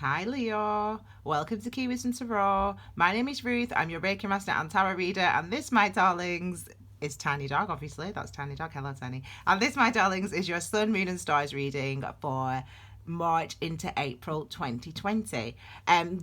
Hi Leo, welcome to Key Wisdom Tarot. My name is Ruth, I'm your Reiki Master and Tarot reader, and this, my darlings, is Tiny Dog, obviously, that's Tiny Dog, hello Tiny. And this, my darlings, is your Sun, Moon and Stars reading for March into April 2020.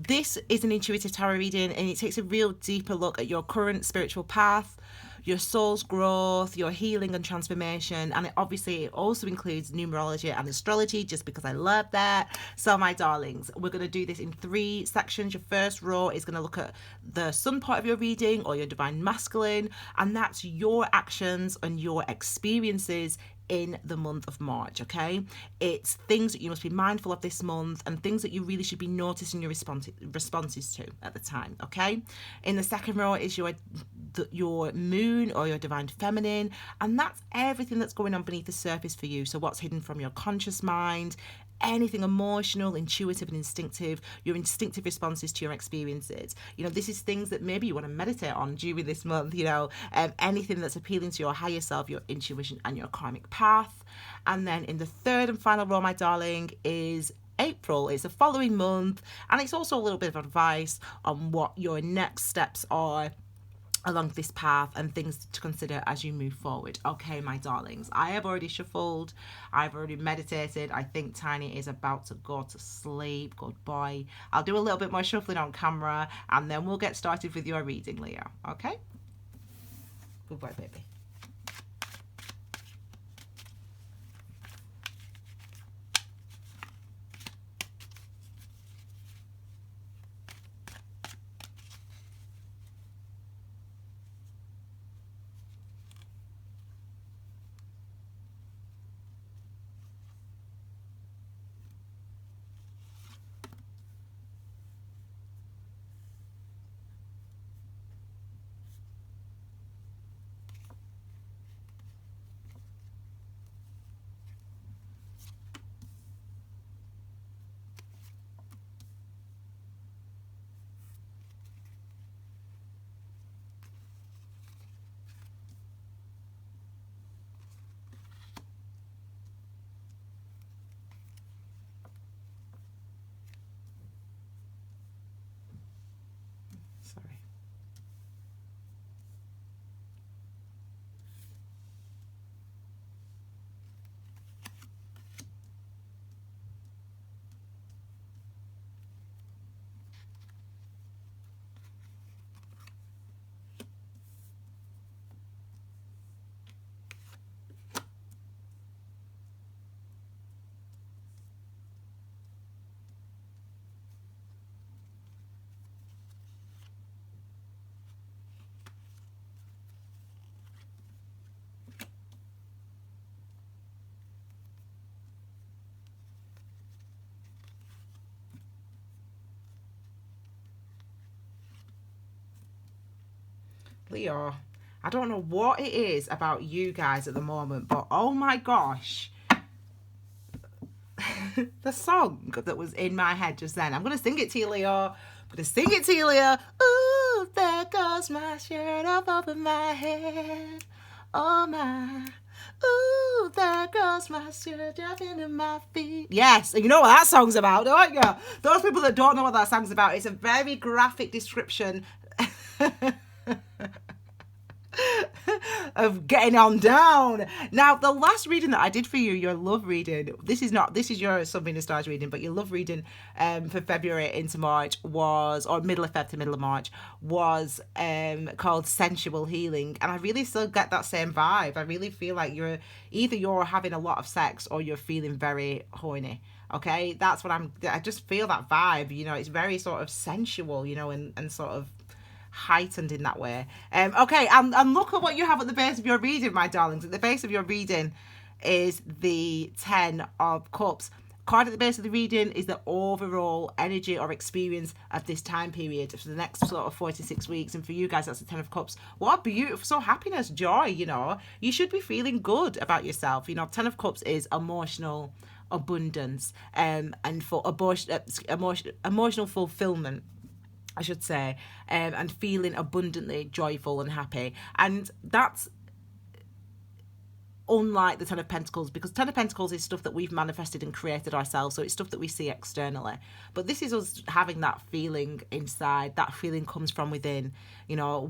This is an intuitive tarot reading and it takes a real deeper look at your current spiritual path, your soul's growth, your healing and transformation, and it also includes numerology and astrology, just because I love that. So my darlings, we're going to do this in 3 sections. Your first row is going to look at the sun part of your reading, or your divine masculine, and that's your actions and your experiences in the month of March, okay? It's things that you must be mindful of this month and things that you really should be noticing your responses to at the time, okay? In the second row is your moon or your divine feminine, and that's everything that's going on beneath the surface for you. So what's hidden from your conscious mind, anything emotional, intuitive and instinctive, your instinctive responses to your experiences. This is things that maybe you want to meditate on during this month, anything that's appealing to your higher self, your intuition and your karmic path. And then in the third and final row, my darling, is April. It's the following month, and it's also a little bit of advice on what your next steps are along this path and things to consider as you move forward. Okay, my darlings, I have already shuffled, I've already meditated. I think Tiny is about to go to sleep. Good boy. I'll do a little bit more shuffling on camera and then we'll get started with your reading, Leo. Okay? Good boy, baby. Sorry. Leo, I don't know what it is about you guys at the moment, but oh my gosh, the song that was in my head just then, I'm going to sing it to you, Leo. I'm going to sing it to you, Leo. Ooh, there goes my shirt up over my head. Oh my. Ooh, there goes my shirt up into my feet. Yes, and you know what that song's about, don't you? Those people that don't know what that song's about, it's a very graphic description of getting on down. Now, the last reading that I did for you, your love reading, this is your Sun, Venus, Stars reading, but your love reading for February into March was, or middle of Feb to middle of March, was called Sensual Healing. And I really still get that same vibe. I really feel like you're having a lot of sex or you're feeling very horny. Okay, that's what I just feel that vibe, it's very sort of sensual, and sort of heightened in that way. Okay, and look at what you have at the base of your reading, my darlings. At the base of your reading is the 10 of Cups. Card at the base of the reading is the overall energy or experience of this time period for the next sort of 4 to 6 weeks. And for you guys, that's the 10 of Cups. What a beautiful, so happiness, joy, You should be feeling good about yourself. 10 of Cups is emotional abundance and for emotional fulfillment, I should say, and feeling abundantly joyful and happy. And that's unlike the Ten of Pentacles, because Ten of Pentacles is stuff that we've manifested and created ourselves, so it's stuff that we see externally. But this is us having that feeling inside. That feeling comes from within. You know,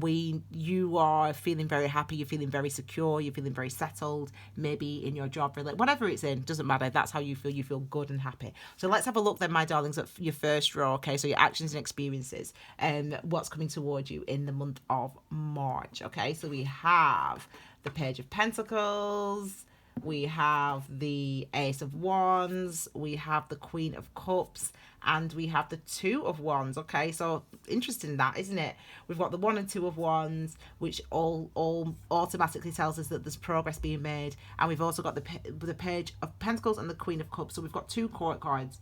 you are feeling very happy, you're feeling very secure, you're feeling very settled, maybe in your job, whatever it's in, doesn't matter. That's how you feel good and happy. So let's have a look then, my darlings, at your first row, okay? So your actions and experiences, and what's coming towards you in the month of March, okay? So we have the Page of Pentacles, we have the Ace of Wands, we have the Queen of Cups, and we have the Two of Wands. Okay, so interesting that, isn't it? We've got the 1 and 2 of Wands, which all automatically tells us that there's progress being made, and we've also got the Page of Pentacles and the Queen of Cups. So we've got 2 court cards.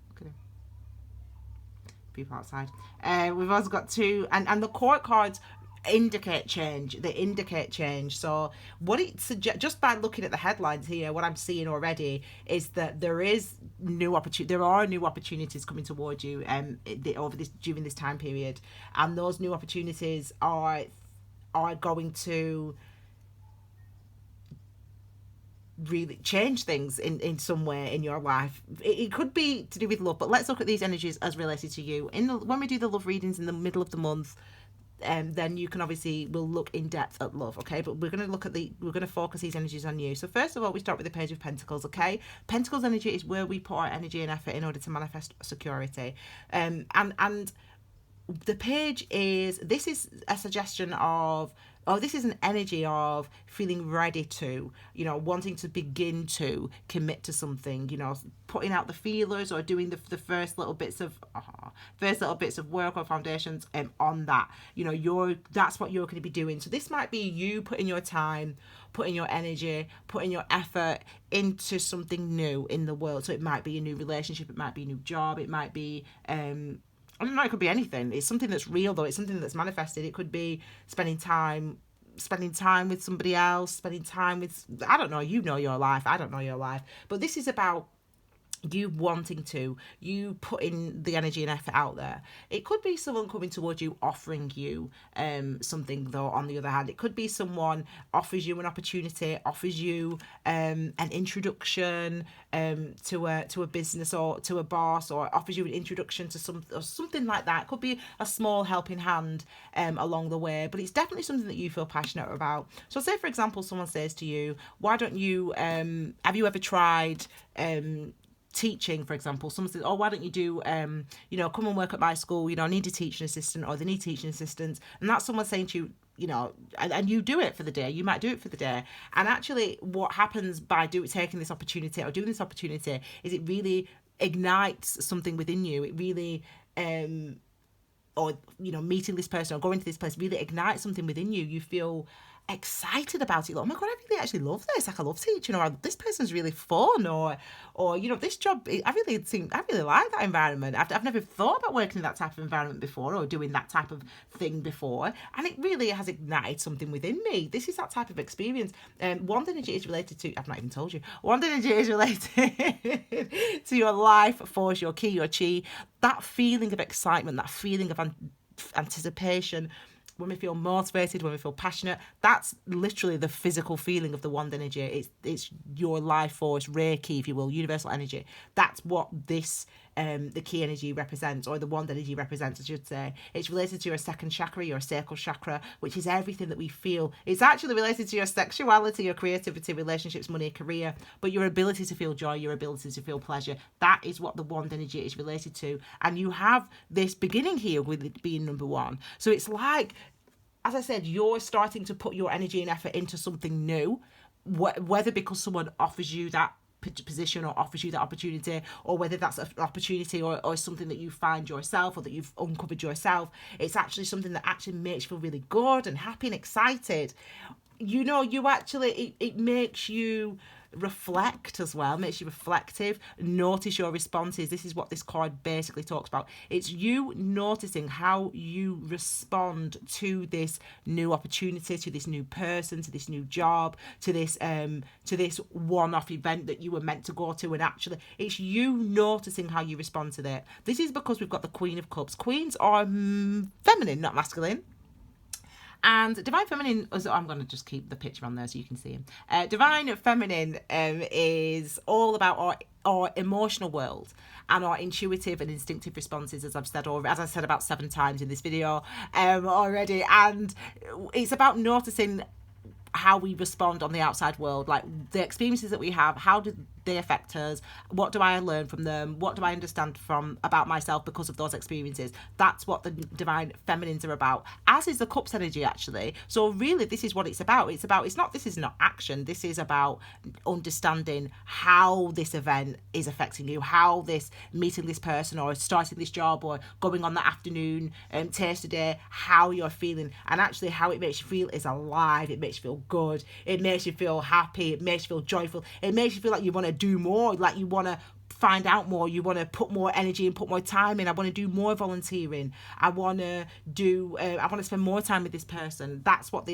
Look at him. People outside. We've also got 2, and the court cards indicate change. So what it suggests, just by looking at the headlines here, what I'm seeing already is that there are new opportunities coming towards you during this time period, and those new opportunities are going to really change things in some way in your life. It could be to do with love, but let's look at these energies as related to you. When we do the love readings in the middle of the month, then you can we'll look in depth at love, okay? But we're going to focus these energies on you. So first of all, we start with the Page of Pentacles, okay? Pentacles energy is where we put our energy and effort in order to manifest security. And the page is a suggestion of, this is an energy of feeling ready to, wanting to begin to commit to something, putting out the feelers or doing the first little bits of work or foundations on that. That's what you're going to be doing. So this might be you putting your time, putting your energy, putting your effort into something new in the world. So it might be a new relationship, it might be a new job, it might be I don't know, it could be anything. It's something that's real, though. It's something that's manifested. It could be spending time with somebody else, spending time with, I don't know, you know your life, I don't know your life. But this is about you putting the energy and effort out there. It could be someone coming towards you offering you something, though. On the other hand, it could be someone offers you an opportunity, offers you an introduction to a business or to a boss, or offers you an introduction to something like that. It could be a small helping hand along the way, but it's definitely something that you feel passionate about. So say, for example, someone says to you, why don't you have you ever tried teaching, for example? Someone says, why don't you do come and work at my school, I need a teaching assistant, or they need teaching assistants. And that's someone saying to you, and you do it for the day. You might do it for the day, and actually what happens by taking this opportunity or doing this opportunity is it really ignites something within you. It really meeting this person or going to this place really ignites something within you. You feel excited about it. Like, oh my God, I really actually love this. Like, I love teaching, or this person's really fun, or this job, I really like that environment. I've never thought about working in that type of environment before, or doing that type of thing before, and it really has ignited something within me. This is that type of experience. Wand energy is related to, I've not even told you, wand energy is related to your life force, your ki, your chi, that feeling of excitement, that feeling of anticipation. When we feel motivated, when we feel passionate, that's literally the physical feeling of the wand energy. It's your life force, Reiki, if you will, universal energy. That's what this the key energy represents, or the wand energy represents, I should say. It's related to your second chakra, your sacral chakra, which is everything that we feel. It's actually related to your sexuality, your creativity, relationships, money, career, but your ability to feel joy, your ability to feel pleasure. That is what the wand energy is related to. And you have this beginning here with it being number 1. So it's like, as I said, you're starting to put your energy and effort into something new, whether because someone offers you that position or offers you that opportunity, or whether that's an opportunity or something that you find yourself, or that you've uncovered yourself. It's actually something that actually makes you feel really good and happy and excited. It makes you reflect as well, makes you reflective, notice your responses. This is what this card basically talks about. It's you noticing how you respond to this new opportunity, to this new person, to this new job, to this one-off event that you were meant to go to, and actually it's you noticing how you respond to that. This is because we've got the Queen of Cups. Queens are feminine, not masculine. And divine feminine, I'm going to just keep the picture on there so you can see him. Divine feminine is all about our emotional world and our intuitive and instinctive responses, as I've said, or as I said about 7 times in this video already. And it's about noticing how we respond on the outside world, like the experiences that we have, how do they affect us, what do I learn from them, what do I understand from about myself because of those experiences. That's what the divine feminines are about, as is the cups energy actually. So really this is what it's about. This is not action, this is about understanding how this event is affecting you, how this meeting this person or starting this job or going on that afternoon taste today, how you're feeling, and actually how it makes you feel is alive. It makes you feel good, it makes you feel happy, it makes you feel joyful, it makes you feel like you want to do more, like you want to find out more, you want to put more energy and put more time in. I want to do more volunteering, I want to spend more time with this person. That's what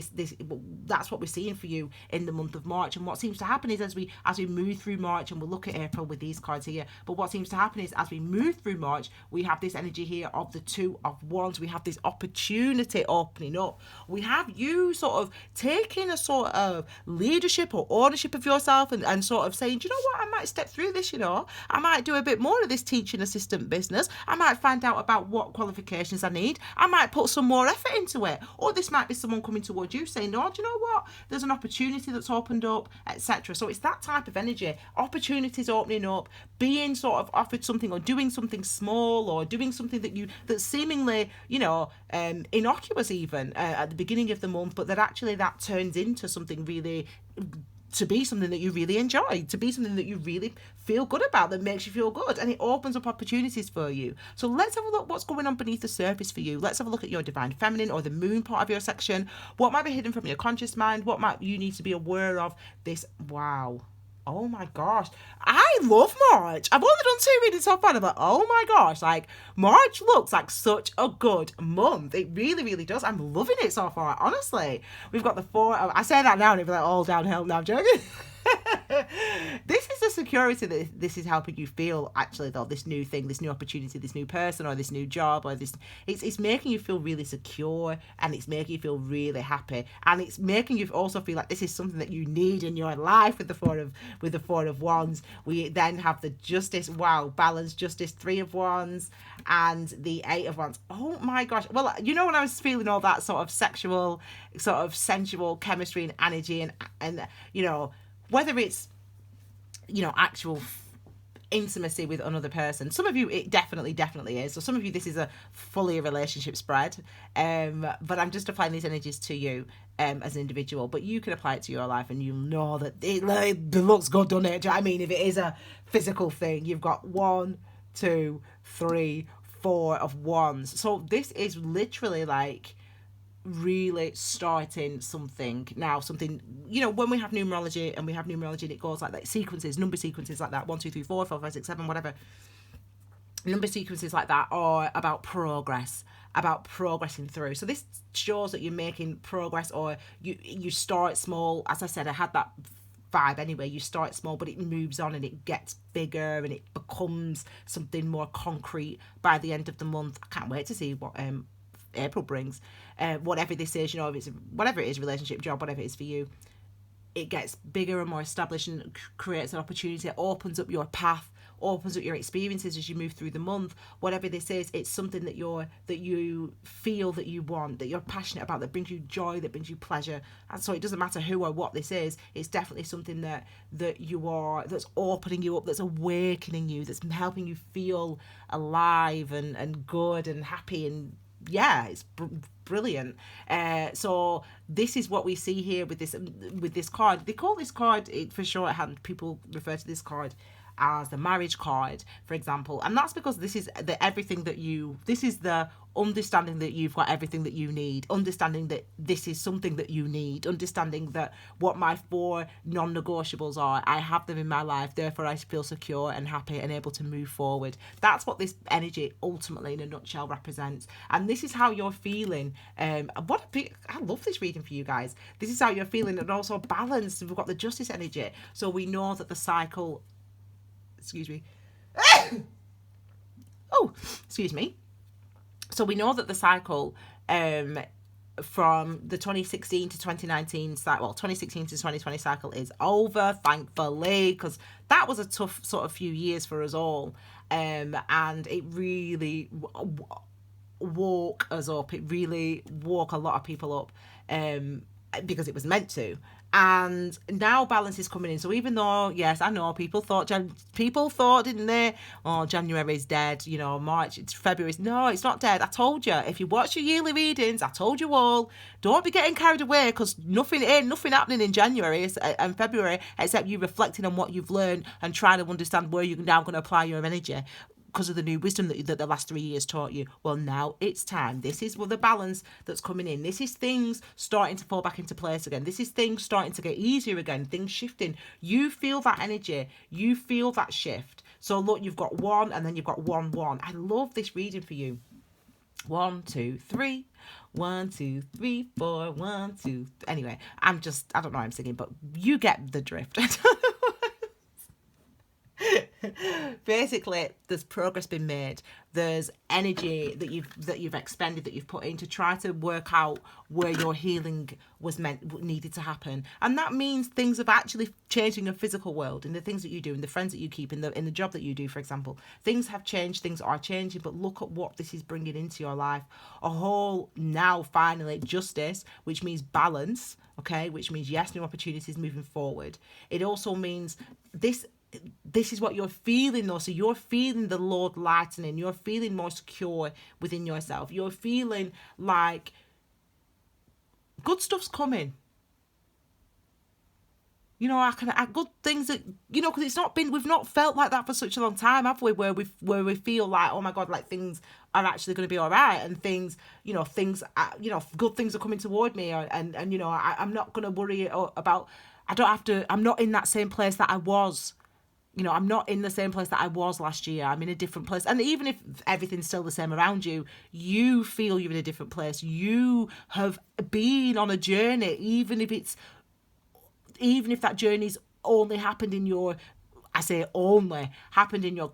that's what we're seeing for you in the month of March. And what seems to happen is as we move through March, and we'll look at April with these cards here, but what seems to happen is as we move through March, we have this energy here of the 2 of Wands. We have this opportunity opening up. We have you sort of taking a sort of leadership or ownership of yourself and sort of saying, do you know what, I might step through this, I might do a bit more of this teaching assistant business. I might find out about what qualifications I need. I might put some more effort into it. Or this might be someone coming towards you saying, no, do you know what? There's an opportunity that's opened up, etc. So it's that type of energy. Opportunities opening up, being sort of offered something or doing something small or doing something that's seemingly, innocuous even at the beginning of the month, but that turns into something really, to be something that you really enjoy, to be something that you really feel good about, that makes you feel good, and it opens up opportunities for you. So let's have a look what's going on beneath the surface for you. Let's have a look at your divine feminine or the moon part of your section. What might be hidden from your conscious mind? What might you need to be aware of this? Wow. Oh my gosh, I love March. I've only done 2 readings so far, and I'm like, oh my gosh, like March looks like such a good month. It really, really does. I'm loving it so far, honestly. We've got the 4, I say that now and it'll be like all downhill. No, I'm joking. This is the security that this is helping you feel, actually, though, this new thing, this new opportunity, this new person or this new job or this, it's making you feel really secure, and it's making you feel really happy, and it's making you also feel like this is something that you need in your life. With the 4 of Wands, we then have the Justice, balance, Justice, 3 of Wands, and the 8 of Wands. Oh my gosh. Well, when I was feeling all that sort of sexual, sort of sensual chemistry and energy, and whether it's actual intimacy with another person. Some of you it definitely is. So some of you this is a fully a relationship spread. But I'm just applying these energies to you as an individual. But you can apply it to your life, and you'll know that it looks good, doesn't it? Do you know what I mean? If it is a physical thing, you've got 1, 2, 3, 4 of Wands. So this is literally like really starting something now, something when we have numerology and it goes like that, sequences, number sequences like that, 1, 2, 3, 4, 5, 6, 7, whatever number sequences like that are about progress, about progressing through. So this shows that you're making progress, or you start small. As I said, I had that vibe anyway. You start small, but it moves on and it gets bigger and it becomes something more concrete by the end of the month. I can't wait to see what April brings. Whatever this is, if it's whatever it is, relationship, job, whatever it is for you, it gets bigger and more established and creates an opportunity. It opens up your path, opens up your experiences as you move through the month. Whatever this is, it's something that you feel that you want, that you're passionate about, that brings you joy, that brings you pleasure. And so it doesn't matter who or what this is. It's definitely something that you are, that's opening you up, that's awakening you, that's helping you feel alive and good and happy, and it's brilliant. So this is what we see here with this card. They call this card, for shorthand, people refer to this card as the marriage card, for example, and that's because this is the understanding that you've got everything that you need, understanding that this is something that you need, understanding that what my 4 non-negotiables are, I have them in my life, therefore I feel secure and happy and able to move forward. That's what this energy ultimately in a nutshell represents, and this is how you're feeling. I love this reading for you guys. This is how you're feeling, and also balanced. We've got the Justice energy, so we know that the cycle, excuse me oh, excuse me. So we know that the cycle from the 2016 to 2019 cycle, well, 2016 to 2020 cycle is over, thankfully, because that was a tough sort of few years for us all. And it really woke us up. It really woke a lot of people up, because it was meant to. And now balance is coming in. So even though, yes, I know people thought, didn't they? Oh, January is dead. You know, March, it's February. No, it's not dead. I told you. If you watch your yearly readings, I told you all. Don't be getting carried away, because nothing happening in January and February except you reflecting on what you've learned and trying to understand where you're now going to apply your energy, because of the new wisdom that the last 3 years taught you. Well, now it's time. This is the balance that's coming in. This is things starting to fall back into place again. This is things starting to get easier again, things shifting. You feel that energy. You feel that shift. So look, you've got 1 and then you've got 1, 1. I love this reading for you. 1, 2, 3. 1, 2, 3, 4. 1, 2. Anyway, I don't know how I'm singing, but you get the drift. Basically, there's progress been made. There's energy that you've expended, that you've put in to try to work out where your healing needed to happen, and that means things have actually changed in your physical world, in the things that you do, in the friends that you keep, in the job that you do, for example. Things have changed, things are changing, but look at what this is bringing into your life. A whole, now finally, justice, which means balance. Okay, which means yes, new opportunities moving forward. It also means this is what you're feeling though. So you're feeling the Lord lightening. You're feeling more secure within yourself. You're feeling like good stuff's coming. You know, good things that, you know, because we've not felt like that for such a long time, have we? Where we feel like, oh my God, like things are actually going to be all right, and things, good things are coming toward me, and I'm not going to worry about. I'm not in that same place that I was. I'm not in the same place that I was last year. I'm in a different place. And even if everything's still the same around you, you feel you're in a different place. You have been on a journey, even if that journey's only happened in your, I say only, happened in your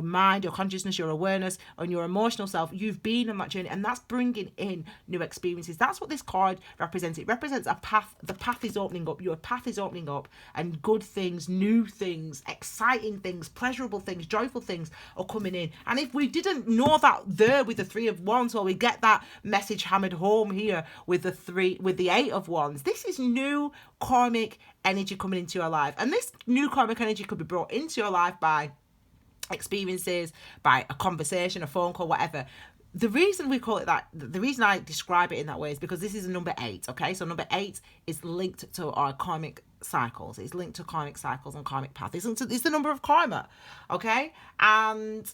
mind, your consciousness, your awareness, and your emotional self. You've been on that journey, and that's bringing in new experiences. That's what this card represents. It represents a path. The path is opening up. Your path is opening up, and good things, new things, exciting things, pleasurable things, joyful things are coming in. And if we didn't know that there with the 3 of Wands, or we get that message hammered home here with the 8 of Wands, this is new karmic energy coming into your life. And this new karmic energy could be brought into your life by experiences, by a conversation, a phone call, whatever. The reason we call it that, the reason I describe it in that way, is because this is a number 8, okay? So number 8 is linked to our karmic cycles. It's linked to karmic cycles and karmic paths. It's the number of karma, okay? And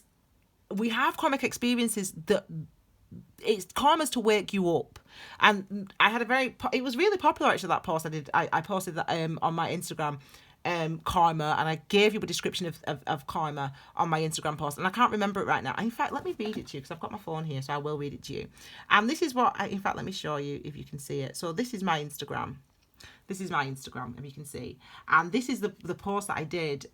we have karmic experiences that it's karma's to wake you up. And I had it was really popular actually, that post I posted that on my Instagram, karma, and I gave you a description of karma on my Instagram post, and I can't remember it right now. In fact, let me read it to you, because I've got my phone here, so I will read it to you. And this is in fact, let me show you if you can see it. So this is my Instagram. If you can see. And this is the post that I did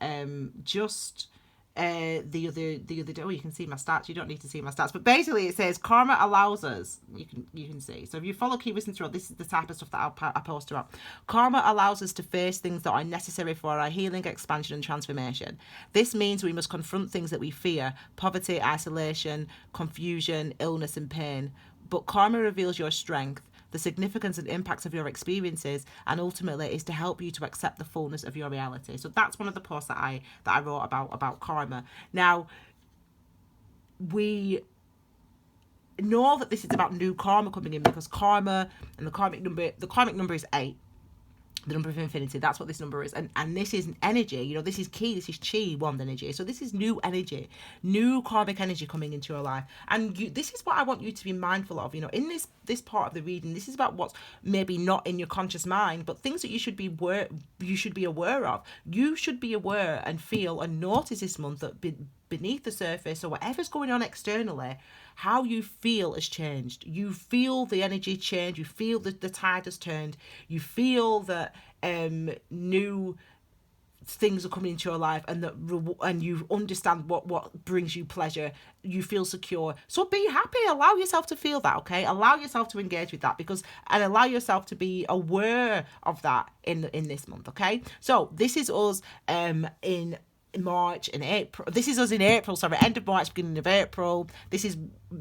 just the other day. Oh, you can see my stats. You don't need to see my stats, but basically it says karma allows us. You can see. So if you follow Key Wisdom Tarot, this is the type of stuff that I post about. Karma allows us to face things that are necessary for our healing, expansion, and transformation. This means we must confront things that we fear: poverty, isolation, confusion, illness, and pain. But karma reveals your strength, the significance and impacts of your experiences, and ultimately is to help you to accept the fullness of your reality. So that's one of the posts that I wrote about karma. Now, we know that this is about new karma coming in, because karma and the karmic number is 8. The number of infinity, that's what this number is. And this is energy, this is key, this is chi wand energy. So this is new energy, new karmic energy coming into your life. And this is what I want you to be mindful of. In this part of the reading, this is about what's maybe not in your conscious mind, but things that you should be aware of. You should be aware and feel and notice this month that beneath the surface, or whatever's going on externally, how you feel has changed. You feel the energy change. You feel that the tide has turned. You feel that new things are coming into your life, and and you understand what brings you pleasure. You feel secure, so be happy. Allow yourself to feel that, okay? Allow yourself to engage with that, and allow yourself to be aware of that in this month, okay? So this is us in March and April. This is us in April, sorry, end of March, beginning of April. This is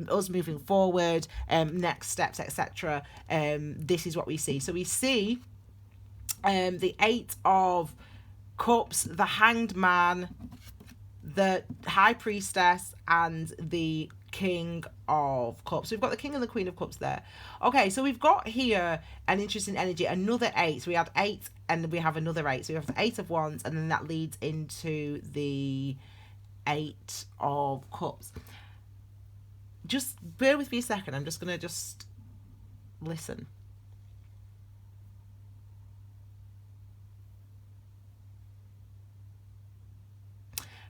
us moving forward, next steps, etc. This is what we see. So we see the Eight of Cups, the Hanged Man, the High Priestess, and the King of Cups. So we've got the King and the Queen of Cups there. Okay, so we've got here an interesting energy, another 8. So we had 8 and we have another 8. So we have the 8 of Wands, and then that leads into the 8 of Cups. Just bear with me a second. I'm just going to listen.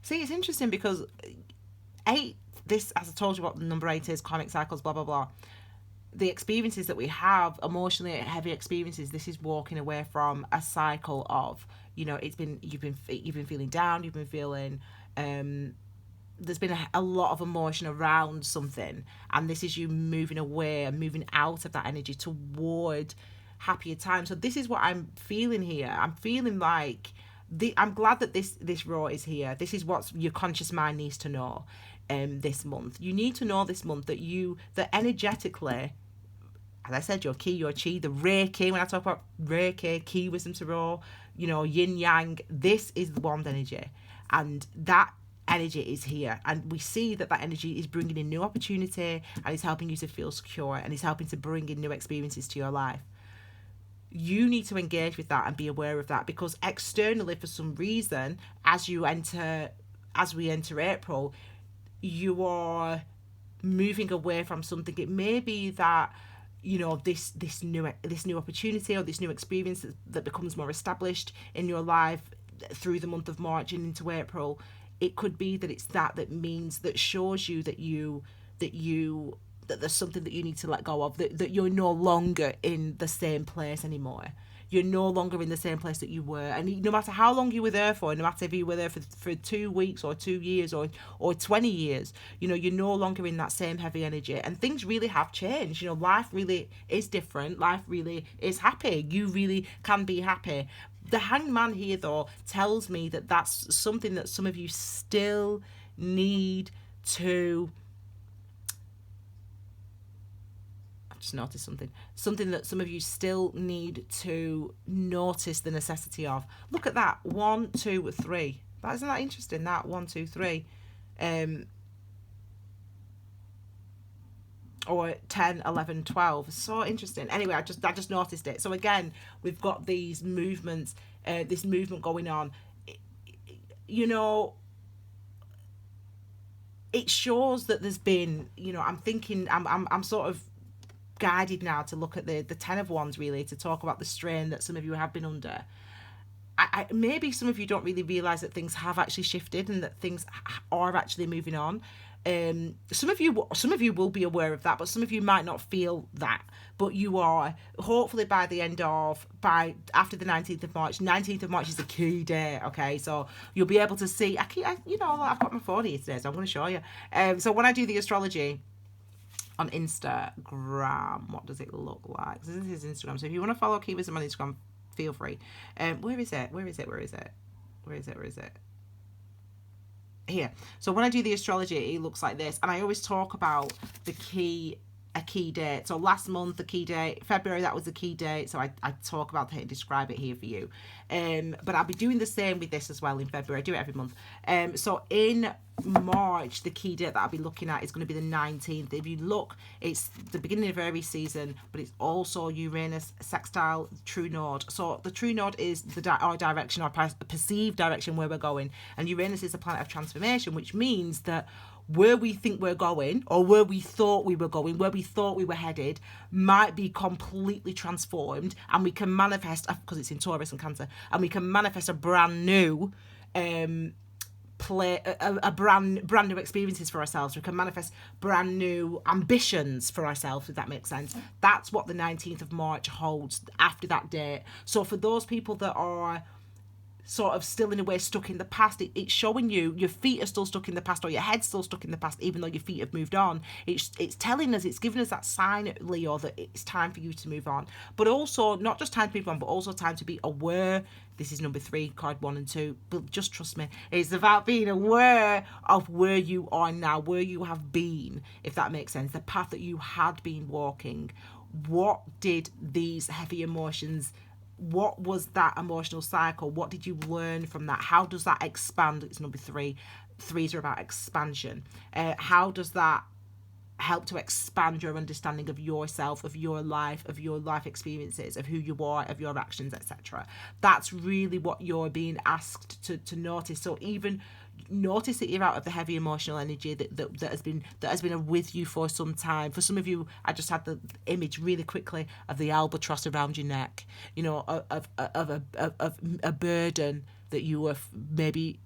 See, it's interesting because 8, this, as I told you what the number 8 is, karmic cycles, blah, blah, blah. The experiences that we have, emotionally heavy experiences, this is walking away from a cycle of, you've been feeling down, you've been feeling, there's been a lot of emotion around something, and this is you moving away and moving out of that energy toward happier times. So this is what I'm feeling here. I'm feeling like, I'm glad that this raw is here. This is what your conscious mind needs to know this month. You need to know this month that energetically, as I said, your ki, your chi, the Reiki, when I talk about Reiki, ki, wisdom tarot, yin yang, this is the wand energy. And that energy is here. And we see that energy is bringing in new opportunity, and it's helping you to feel secure, and it's helping to bring in new experiences to your life. You need to engage with that and be aware of that, because externally, for some reason, as we enter April, you are moving away from something. It may be that this new opportunity or this new experience that becomes more established in your life through the month of March and into April. It could be that it's that means, that shows you that there's something that you need to let go of, that you're no longer in the same place anymore. You're no longer in the same place that you were. And no matter how long you were there for, no matter if you were there for 2 weeks or 2 years or 20 years, you're no longer in that same heavy energy. And things really have changed. Life really is different. Life really is happy. You really can be happy. The Hanged Man here, though, tells me that that's something that some of you still need to... Just notice something that some of you still need to notice the necessity of. Look at that, 1, 2, 3. Isn't that interesting? That 1, 2, 3, or 10, 11, 12. So interesting. Anyway, I just noticed it. So again, we've got these movements, this movement going on. It shows that there's been, I'm thinking, I'm sort of guided now to look at the 10 of Wands, really, to talk about the strain that some of you have been under. Maybe some of you don't really realise that things have actually shifted and that things are actually moving on. Some of you will be aware of that, but some of you might not feel that. But you are, hopefully by after the 19th of March. 19th of March is the key day, okay? So you'll be able to see, I've got my phone here today, so I'm going to show you. So when I do the astrology on Instagram, what does it look like? So this is Instagram. So if you want to follow Key Wisdom on Instagram, feel free. Where is it? Here. So when I do the astrology, it looks like this. And I always talk about a key date. So last month, the key date, February, that was the key date. So I talk about it and describe it here for you. But I'll be doing the same with this as well in February. I do it every month. So in March, the key date that I'll be looking at is going to be the 19th. If you look, it's the beginning of Aries season, but it's also Uranus sextile true node. So the true node is our direction, our perceived direction where we're going. And Uranus is a planet of transformation, which means that where we think we're going, or where we thought we were going, where we thought we were headed, might be completely transformed, and we can manifest, because it's in Taurus and Cancer, and we can manifest a brand new brand new experiences for ourselves. We can manifest brand new ambitions for ourselves, if that makes sense. That's what the 19th of March holds after that date. So for those people that are sort of still in a way stuck in the past. It's showing you your feet are still stuck in the past, or your head's still stuck in the past, even though your feet have moved on. It's telling us, it's giving us that sign, Leo, that it's time for you to move on. But also, not just time to move on, but also time to be aware. This is number 3, card 1 and 2. But just trust me, it's about being aware of where you are now, where you have been, if that makes sense. The path that you had been walking. What did these heavy emotions, what was that emotional cycle? What did you learn from that? How does that expand? It's number 3. 3s are about expansion. How does that help to expand your understanding of yourself, of your life experiences, of who you are, of your actions, etc.? That's really what you're being asked to notice. So even notice that you're out of the heavy emotional energy that has been with you for some time. For some of you, I just had the image really quickly of the albatross around your neck, you know, of a burden that you were maybe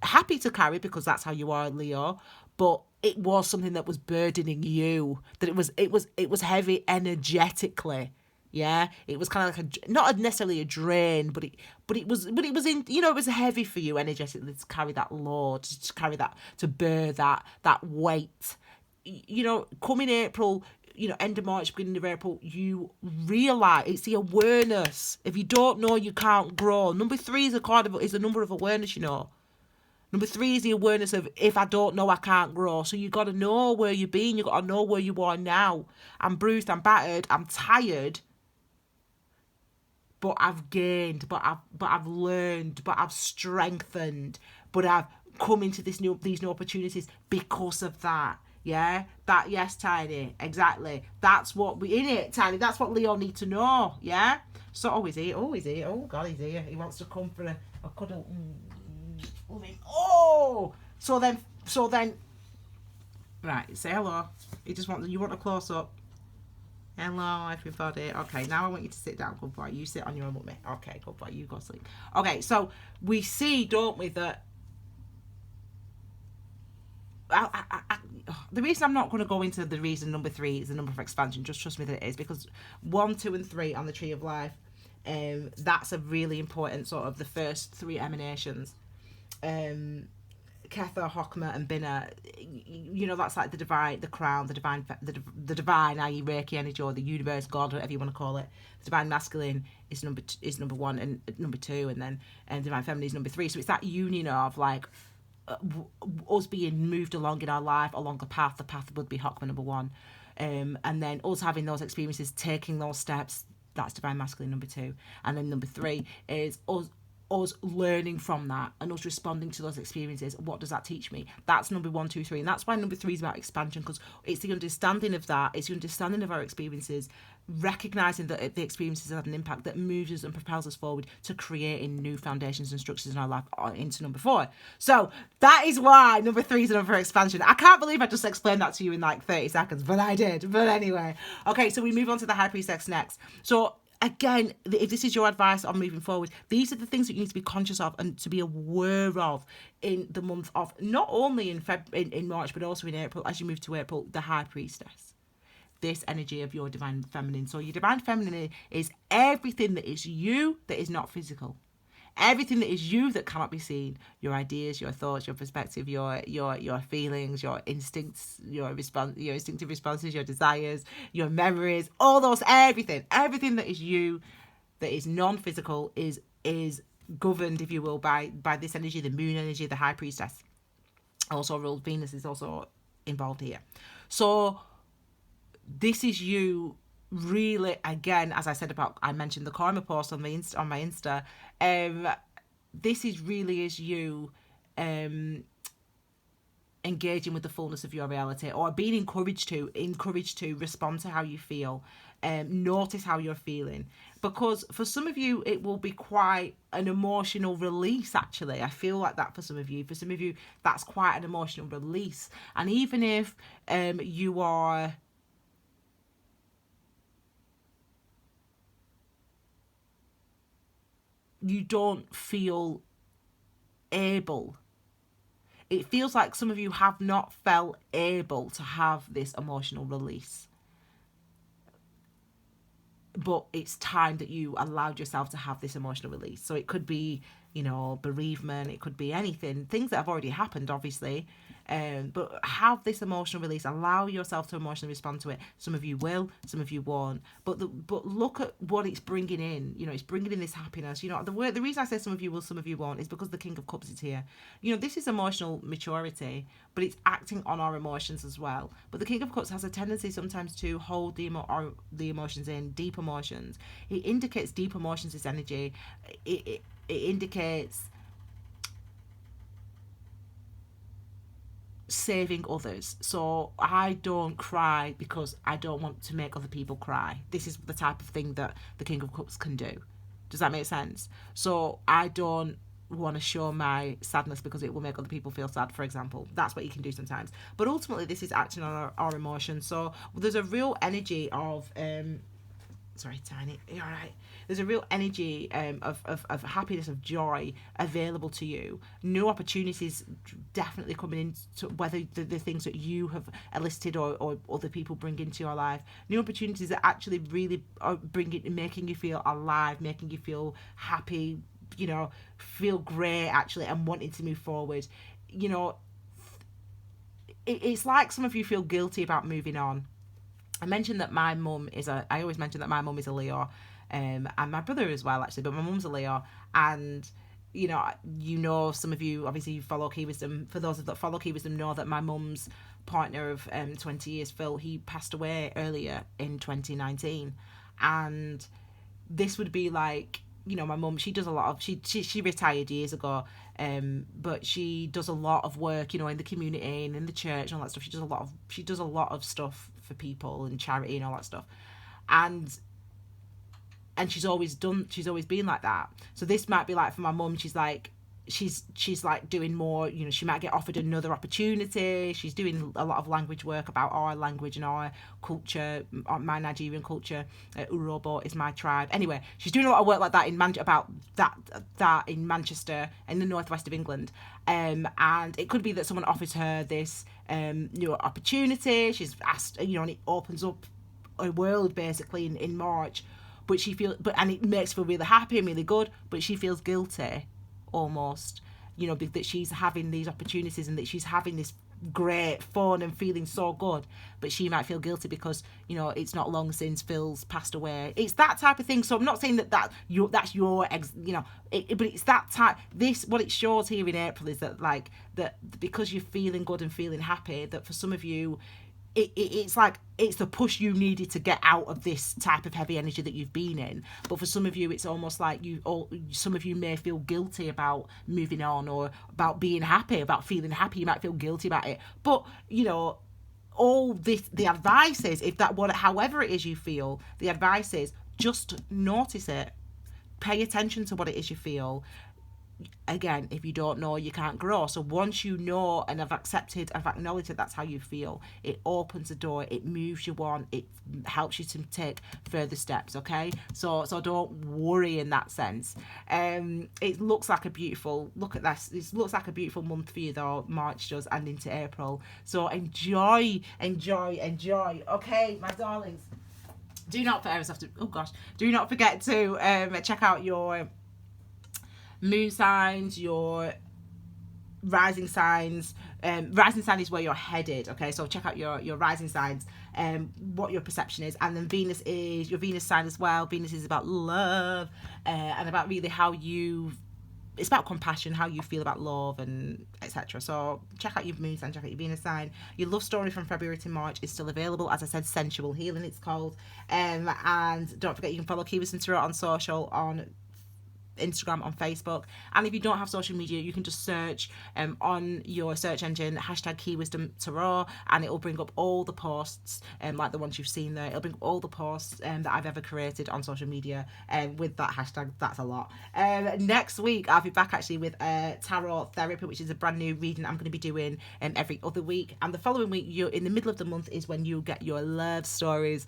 happy to carry because that's how you are, Leo, but it was something that was burdening you, that it was heavy energetically. Yeah, it was kind of like not necessarily a drain, but it was in, you know, it was heavy for you energetically to carry that load, to carry that, to bear that weight. You know, coming April, you know, end of March, beginning of April, you realise it's the awareness. If you don't know, you can't grow. Number 3 is a number of awareness, you know. Number 3 is the awareness of, if I don't know, I can't grow. So you got to know where you've been. You got to know where you are now. I'm bruised, I'm battered, I'm tired, but I've gained, but I've learned, but I've strengthened, but I've come into these new opportunities because of that. Yeah, that, yes, Tiny, exactly. That's what we in it, Tiny. That's what Leo needs to know. Yeah. So, oh, he's here. Oh God, he's here. He wants to come for a cuddle. Oh, so then, right, say hello. He just wants, you want a close up. Hello, everybody. Okay, now I want you to sit down. Good boy. You sit on your own with me. Okay, good boy. You go sleep. Okay, so we see, don't we, that the reason I'm not going to go into the reason number 3 is the number of expansion. Just trust me that it is, because 1, 2, and 3 on the Tree of Life, that's a really important sort of the first 3 emanations. Kether, Hokma, and Binah, you know, that's like the divine, the crown, the divine, i.e. Reiki energy, or the universe, God, whatever you want to call it. The divine masculine is number 1 and number 2, and then divine feminine is number 3. So it's that union of like us being moved along in our life, along the path. The path would be Hokma, number 1, and then us having those experiences, taking those steps. That's divine masculine, number 2, and then number 3 is us learning from that and us responding to those experiences. What does that teach me? That's number 1, 2, 3, and that's why number 3 is about expansion, because it's the understanding of that. It's the understanding of our experiences, recognizing that the experiences have an impact that moves us and propels us forward to creating new foundations and structures in our life, into number 4. So that is why number 3 is a number for expansion. I can't believe I just explained that to you in like 30 seconds, but I did. But anyway, okay, so we move on to the High Priestess next. So again, if this is your advice on moving forward, these are the things that you need to be conscious of and to be aware of in the month of, not only in March, but also in April, as you move to April, the High Priestess. This energy of your divine feminine. So your divine feminine is everything that is you that is not physical. Everything that is you that cannot be seen. Your ideas, your thoughts, your perspective, your feelings, your instincts, your instinctive responses, your desires, your memories, all those, everything that is you, that is non-physical, is governed, if you will, by this energy, the moon energy, the High Priestess. Also ruled, Venus is also involved here. So this is you. Really, again, as I said I mentioned the karma post on my Insta. This is really is you engaging with the fullness of your reality, or being encouraged to respond to how you feel, notice how you're feeling, because for some of you it will be quite an emotional release. Actually, I feel like that for some of you that's quite an emotional release. And even if you don't feel able, it feels like some of you have not felt able to have this emotional release, but it's time that you allowed yourself to have this emotional release. So it could be bereavement. It could be anything, things that have already happened, obviously. But have this emotional release. Allow yourself to emotionally respond to it. Some of you will, some of you won't. But look at what it's bringing in. It's bringing in this happiness. The reason I say some of you will, some of you won't, is because the King of Cups is here. This is emotional maturity, but it's acting on our emotions as well. But the King of Cups has a tendency sometimes to hold the emotions in, deep emotions. It indicates deep emotions is energy. It indicates saving others. So I don't cry because I don't want to make other people cry. This is the type of thing that the King of Cups can do. Does that make sense? So I don't want to show my sadness because it will make other people feel sad, for example. That's what you can do sometimes. But ultimately, this is acting on our emotions. So there's a real energy of sorry, Tiny, you're all right. There's a real energy of happiness, of joy available to you. New opportunities definitely coming in, to whether the things that you have elicited or other people bring into your life. New opportunities that actually really are making you feel alive, making you feel happy, feel great actually, and wanting to move forward. It's like some of you feel guilty about moving on. I mentioned that my mum I always mention that my mum is a Leo, and my brother as well, actually, but my mum's a Leo, and some of you obviously follow Key Wisdom. For those that follow Key Wisdom, know that my mum's partner of 20 years, Phil, he passed away earlier in 2019, and this would be like, my mum, she does a lot of, she retired years ago, but she does a lot of work, in the community and in the church and all that stuff. She does a lot of stuff for people and charity and all that stuff, and she's always been like that. So this might be like, for my mum, she's like doing more, she might get offered another opportunity. She's doing a lot of language work about our language and our culture, my Nigerian culture. Urobo is my tribe. Anyway, she's doing a lot of work like that that in Manchester, in the northwest of England. And it could be that someone offers her this new opportunity. She's asked, and it opens up a world basically in March. But and it makes her feel really happy and really good, but she feels guilty almost, that she's having these opportunities and that she's having this great fun and feeling so good, but she might feel guilty because it's not long since Phil's passed away. It's that type of thing. So I'm not saying that's your but it's that type. What it shows here in April is that, like, that because you're feeling good and feeling happy, that for some of you it's like it's the push you needed to get out of this type of heavy energy that you've been in. But for some of you, it's almost like some of you may feel guilty about moving on, or about being happy, about feeling happy. You might feel guilty about it. But all this, the advice is, however it is you feel, the advice is just notice it, pay attention to what it is you feel. Again, if you don't know, you can't grow. So once you know and have acknowledged that that's how you feel, it opens the door, it moves you on, it helps you to take further steps. Okay, so don't worry in that sense. It looks like a beautiful, look at this, it looks like a beautiful month for you though, March does, and into April. So enjoy. Okay, my darlings, do not forget to check out your moon signs, your rising signs. Rising sign is where you're headed. Okay, so check out your rising signs, what your perception is, and then Venus is your Venus sign as well. Venus is about love, and about really it's about compassion, how you feel about love, and etc. So check out your moon sign, check out your Venus sign. Your love story from February to March is still available. As I said, Sensual Healing it's called. And don't forget, you can follow Key Wisdom Tarot on social, on Instagram, on Facebook. And if you don't have social media, you can just search on your search engine #Key Wisdom Tarot, and it will bring up all the posts, like the ones you've seen there. It'll bring up all the posts that I've ever created on social media with that hashtag. That's a lot. Next week I'll be back actually with tarot therapy, which is a brand new reading I'm going to be doing every other week. And the following week, you're in the middle of the month, is when you get your love stories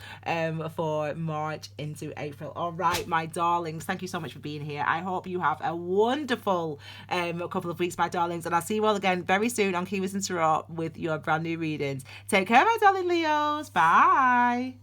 for March into April. All right, my darlings, thank you so much for being here. I hope you have a wonderful couple of weeks, my darlings, and I'll see you all again very soon on Key Wisdom Tarot with your brand new readings. Take care, my darling Leos. Bye.